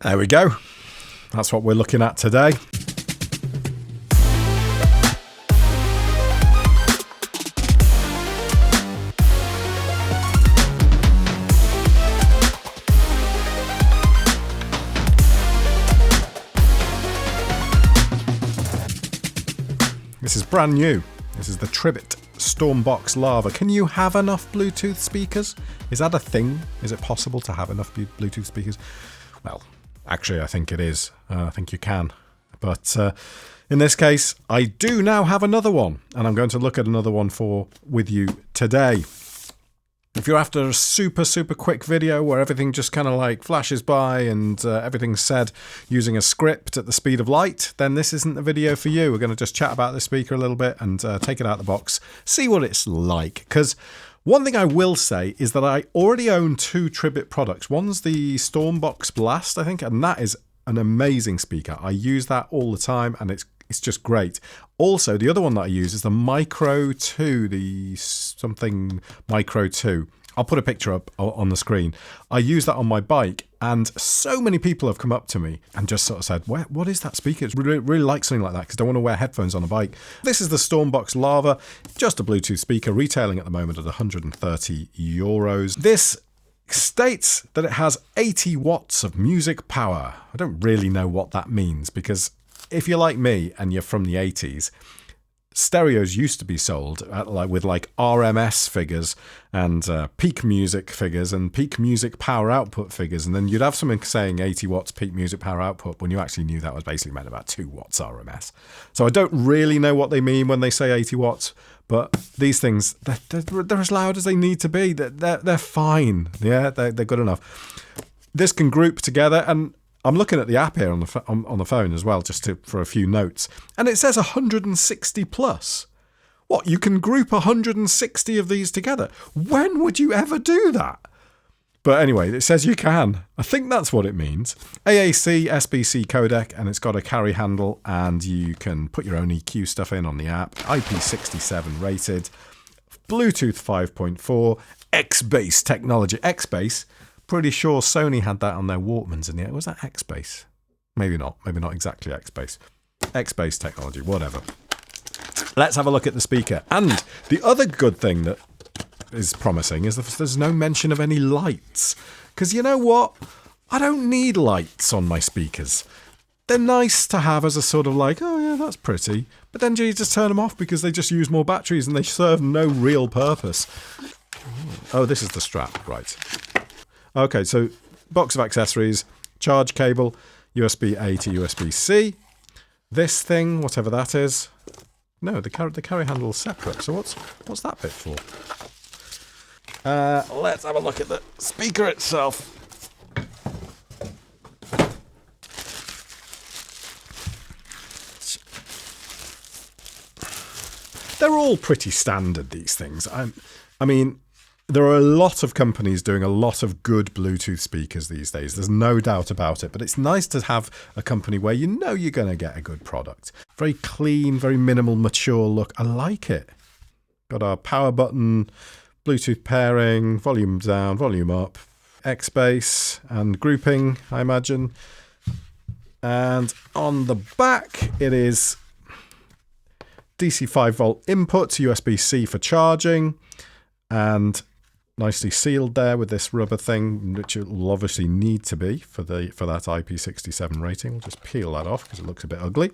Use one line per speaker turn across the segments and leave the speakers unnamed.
There we go. That's what we're looking at today. This is brand new. This is the Tribit Stormbox Lava. Can you have enough Bluetooth speakers? Is that a thing? Is it possible to have enough Bluetooth speakers? Well, actually, I think it is. I think you can. But in this case, I do now have another one, and I'm going to look at another one with you today. If you're after a super quick video where everything just kind of like flashes by and everything's said using a script at the speed of light, then this isn't the video for you. We're going to just chat about this speaker a little bit and take it out of the box, see what it's like. Because one thing I will say is that I already own two Tribit products. One's the Stormbox Blast, I think, and that is an amazing speaker. I use that all the time, and it's just great. Also, the other one that I use is the Micro 2, the something Micro 2. I'll put a picture up on the screen. I use that on my bike, and so many people have come up to me and just sort of said, what is that speaker? It's really like something like that because I don't want to wear headphones on a bike. This is the Stormbox Lava, just a Bluetooth speaker, retailing at the moment at €130. This states that it has 80 watts of music power. I don't really know what that means because if you're like me and you're from the 80s, stereos used to be sold with RMS figures and peak music figures and peak music power output figures, and then you'd have something saying 80 watts peak music power output when you actually knew that was basically meant about 2 watts RMS. So I don't really know what they mean when they say 80 watts, but these things, they're as loud as they need to be. They're fine. Yeah, they're good enough. This can group together, and I'm looking at the app here on the phone as well, just for a few notes, and it says 160 plus. What, you can group 160 of these together? When would you ever do that? But anyway, it says you can. I think that's what it means. AAC, SBC codec, and it's got a carry handle, and you can put your own EQ stuff in on the app. IP67 rated, Bluetooth 5.4, X-Bass technology. X-Bass. Pretty sure Sony had that on their Walkmans in the end. Was that X-Bass? Maybe not exactly X-Bass. X-Bass technology, whatever. Let's have a look at the speaker. And the other good thing that is promising is that there's no mention of any lights. Because you know what? I don't need lights on my speakers. They're nice to have as a sort of like, oh yeah, that's pretty. But then you just turn them off because they just use more batteries and they serve no real purpose. Oh, this is the strap, right. Okay, so box of accessories, charge cable, USB-A to USB-C. This thing, whatever that is. No, the carry handle is separate. So what's that bit for? Let's have a look at the speaker itself. They're all pretty standard, these things. I mean, there are a lot of companies doing a lot of good Bluetooth speakers these days. There's no doubt about it. But it's nice to have a company where you know you're going to get a good product. Very clean, very minimal, mature look. I like it. Got our power button, Bluetooth pairing, volume down, volume up, X-Bass and grouping, I imagine. And on the back, it is DC 5-volt input, USB-C for charging, and nicely sealed there with this rubber thing, which it will obviously need to be for that IP67 rating. We'll just peel that off because it looks a bit ugly.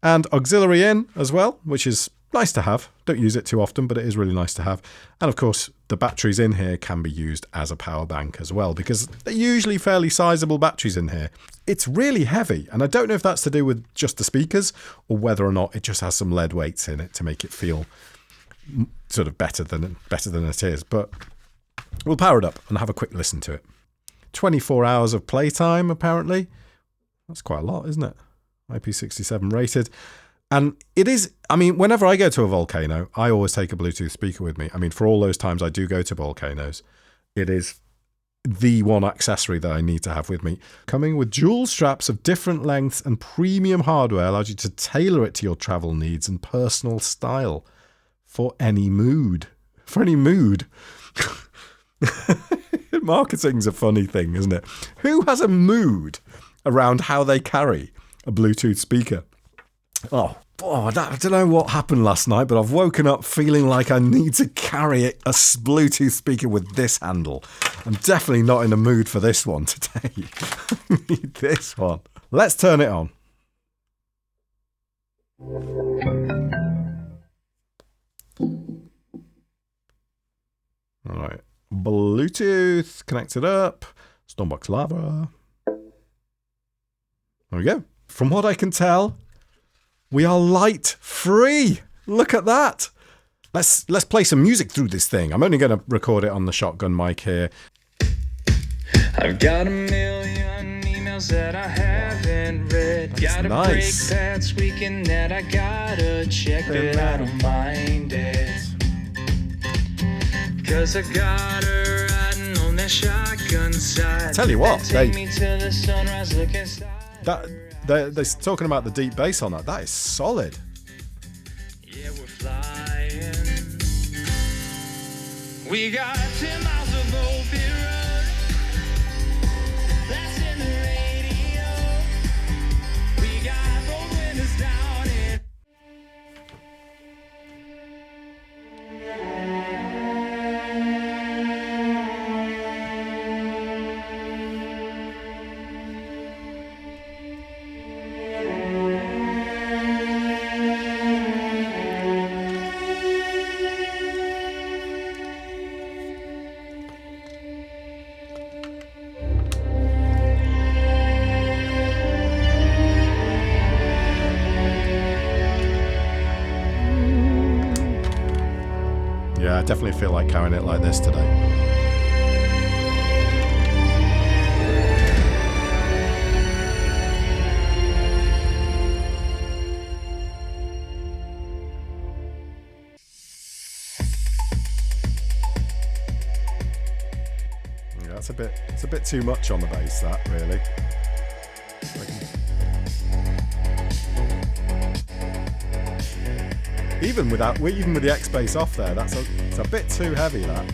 And auxiliary in as well, which is nice to have. Don't use it too often, but it is really nice to have. And of course, the batteries in here can be used as a power bank as well, because they're usually fairly sizable batteries in here. It's really heavy, and I don't know if that's to do with just the speakers or whether or not it just has some lead weights in it to make it feel sort of better than it is. But we'll power it up and have a quick listen to it. 24 hours of playtime, apparently. That's quite a lot, isn't it? IP67 rated. And it is, I mean, whenever I go to a volcano, I always take a Bluetooth speaker with me. I mean, for all those times I do go to volcanoes, it is the one accessory that I need to have with me. Coming with dual straps of different lengths and premium hardware allows you to tailor it to your travel needs and personal style for any mood. For any mood. Marketing's a funny thing, isn't it? Who has a mood around how they carry a Bluetooth speaker? I don't know what happened last night, but I've woken up feeling like I need to carry a Bluetooth speaker with this handle. I'm definitely not in the mood for this one today. I need this one. Let's turn it on. All right. Bluetooth connected up. Stormbox Lava. There we go. From what I can tell, we are light free. Look at that. Let's play some music through this thing. I'm only going to record it on the shotgun mic here.
I've got a million emails that I haven't read.
That's
got a
nice.
break that's weekend that I gotta check, but I don't mind it. Cause I got her riding on that shotgun side.
Tell you what,
take me to the sunrise, look inside.
They're talking about the deep bass on that. That is solid.
Yeah, we're flying. We got 10 miles of open road. That's in the radio. We got both windows down and
Yeah, I definitely feel like carrying it like this today. Yeah, it's a bit too much on the bass, that really. Even with the X bass off there, it's a bit too heavy, that.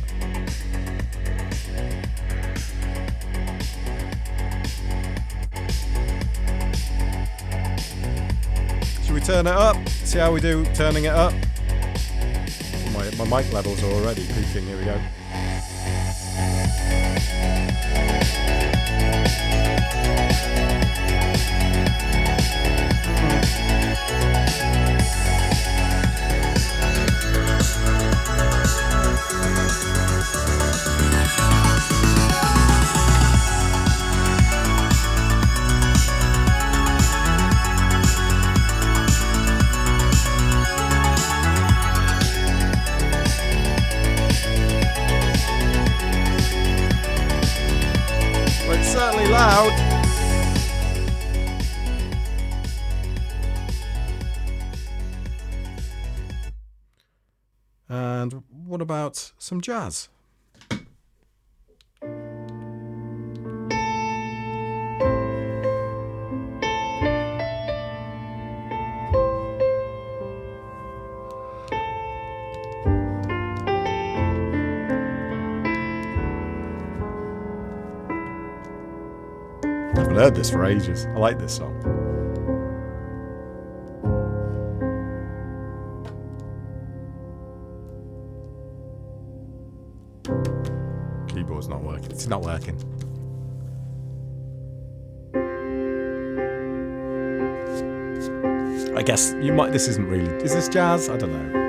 Should we turn it up? See how we do turning it up? My mic levels are already peaking. Here we go. It's certainly loud. And what about some jazz? I haven't heard this for ages. I like this song. Keyboard's not working. It's not working. I guess you might. This isn't really. Is this jazz? I don't know.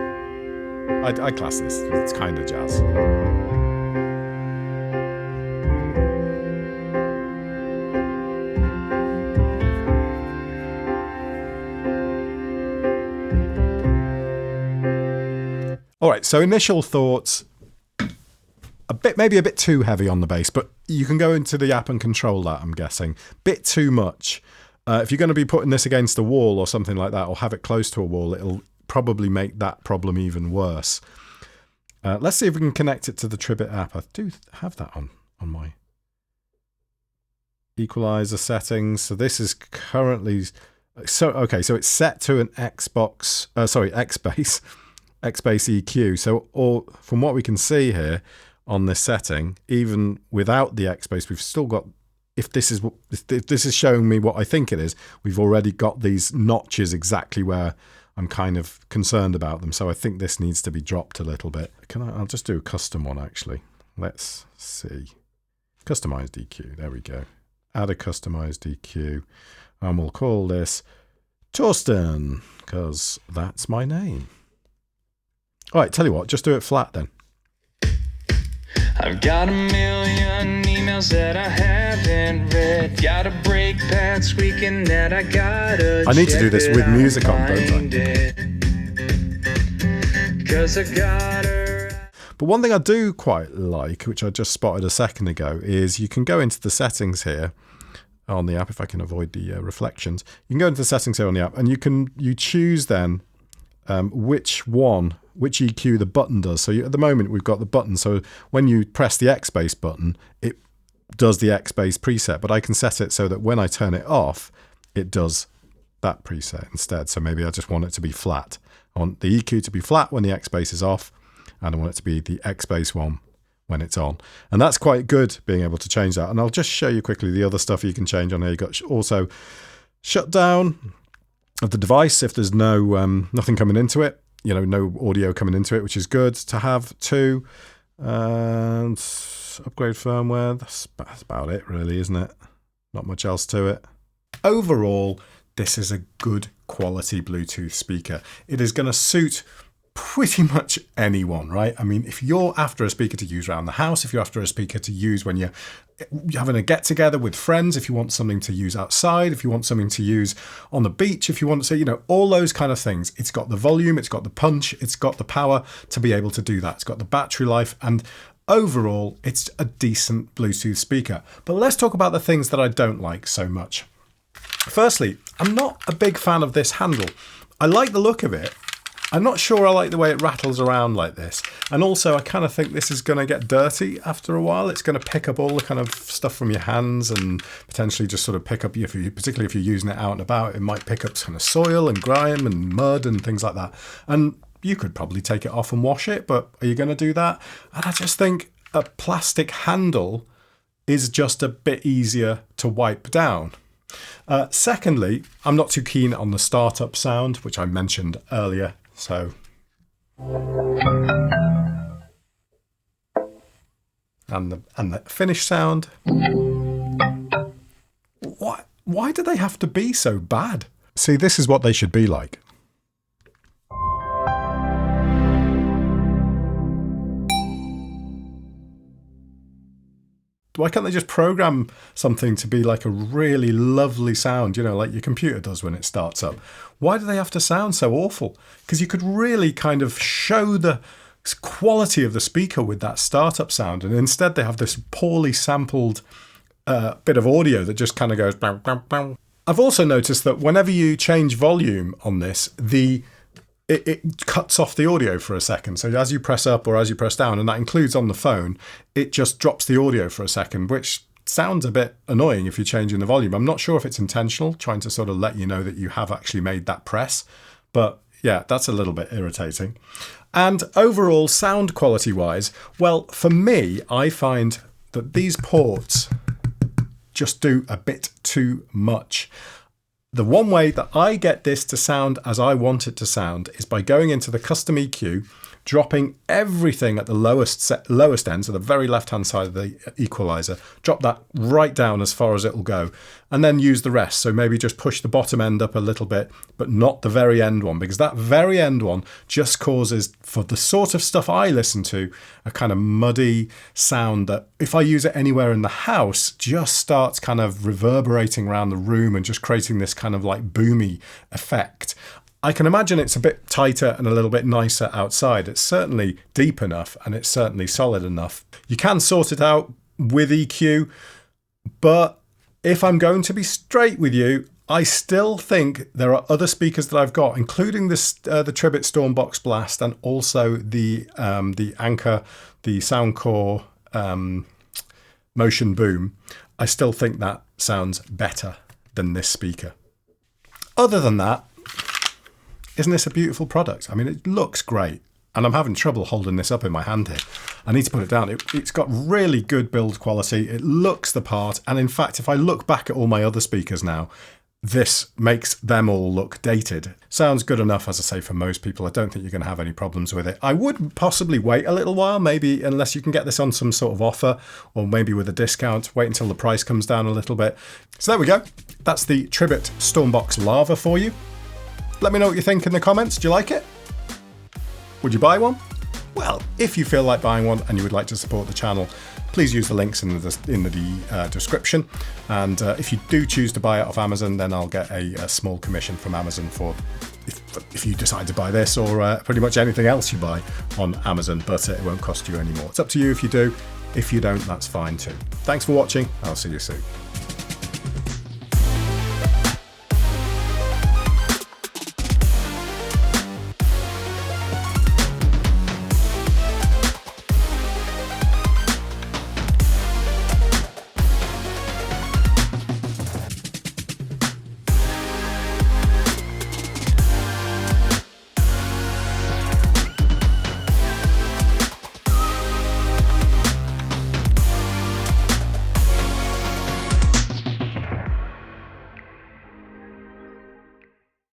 I class this. It's kind of jazz. All right, so initial thoughts, maybe a bit too heavy on the bass, but you can go into the app and control that, I'm guessing. Bit too much. If you're going to be putting this against a wall or something like that, or have it close to a wall, it'll probably make that problem even worse. Let's see if we can connect it to the Tribit app. I do have that on my equalizer settings. So this is currently... So it's set to an X-Bass EQ. So from what we can see here, on this setting, even without the X space, we've still got, if this is showing me what I think it is, we've already got these notches exactly where I'm kind of concerned about them. So I think this needs to be dropped a little bit. I'll just do a custom one actually. Let's see. Customize DQ. There we go. Add a customized DQ. And we'll call this Torsten, because that's my name. All right, tell you what, just do it flat then.
I've got a million emails that I haven't read. Got a break past weekend that I gotta
I need to do this with music on, don't I?
'Cause I got her.
But one thing I do quite like, which I just spotted a second ago, is you can go into the settings here on the app, if I can avoid the reflections. You can go into the settings here on the app, and you choose then which EQ the button does. So at the moment we've got the button, so when you press the X bass button, it does the X bass preset, but I can set it so that when I turn it off, it does that preset instead. So maybe I just want it to be flat. I want the EQ to be flat when the X bass is off, and I want it to be the X bass one when it's on. And that's quite good, being able to change that. And I'll just show you quickly the other stuff you can change on here. You've got also shutdown of the device if there's nothing coming into it, no audio coming into it, which is good to have too. And upgrade firmware. That's about it really, isn't it? Not much else to it. Overall, this is a good quality Bluetooth speaker. It is going to suit pretty much anyone, right? I mean, if you're after a speaker to use around the house, if you're after a speaker to use when you're having a get together with friends, if you want something to use outside, if you want something to use on the beach, if you want to, all those kind of things. It's got the volume, it's got the punch, it's got the power to be able to do that. It's got the battery life, and overall, it's a decent Bluetooth speaker. But let's talk about the things that I don't like so much. Firstly, I'm not a big fan of this handle. I like the look of it. I'm not sure I like the way it rattles around like this. And also, I kind of think this is going to get dirty after a while. It's going to pick up all the kind of stuff from your hands and potentially just sort of pick up, particularly if you're using it out and about, it might pick up kind of soil and grime and mud and things like that. And you could probably take it off and wash it, but are you going to do that? And I just think a plastic handle is just a bit easier to wipe down. Secondly, I'm not too keen on the startup sound, which I mentioned earlier. So, and the finish sound. Why do they have to be so bad? See, this is what they should be like. Why can't they just program something to be like a really lovely sound, like your computer does when it starts up? Why do they have to sound so awful? Because you could really kind of show the quality of the speaker with that startup sound, and instead they have this poorly sampled bit of audio that just kind of goes bang, bang, bang. I've also noticed that whenever you change volume on this, it cuts off the audio for a second. So as you press up or as you press down, and that includes on the phone, it just drops the audio for a second, which sounds a bit annoying if you're changing the volume. I'm not sure if it's intentional, trying to sort of let you know that you have actually made that press. But yeah, that's a little bit irritating. And overall, sound quality wise, well, for me, I find that these ports just do a bit too much. The one way that I get this to sound as I want it to sound is by going into the custom EQ, dropping everything at the lowest end, so the very left-hand side of the equalizer, drop that right down as far as it'll go, and then use the rest. So maybe just push the bottom end up a little bit, but not the very end one, because that very end one just causes, for the sort of stuff I listen to, a kind of muddy sound that, if I use it anywhere in the house, just starts kind of reverberating around the room and just creating this kind of like boomy effect. I can imagine it's a bit tighter and a little bit nicer outside. It's certainly deep enough and it's certainly solid enough. You can sort it out with EQ, but if I'm going to be straight with you, I still think there are other speakers that I've got, including this the Tribit Stormbox Blast, and also the Anchor, the Soundcore Motion Boom. I still think that sounds better than this speaker. Other than that, isn't this a beautiful product? I mean, it looks great. and I'm having trouble holding this up in my hand here. I need to put it down. It's got really good build quality. It looks the part. And in fact, if I look back at all my other speakers now, this makes them all look dated. Sounds good enough, as I say, for most people. I don't think you're going to have any problems with it. I would possibly wait a little while, maybe, unless you can get this on some sort of offer, or maybe with a discount. Wait until the price comes down a little bit. So there we go. That's the Tribit Stormbox Lava for you. Let me know what you think in the comments. Do you like it? Would you buy one? Well, if you feel like buying one and you would like to support the channel, please use the links in the description. And if you do choose to buy it off Amazon, then I'll get a small commission from Amazon for if you decide to buy this or pretty much anything else you buy on Amazon, but it won't cost you any more. It's up to you if you do. If you don't, that's fine too. Thanks for watching. I'll see you soon.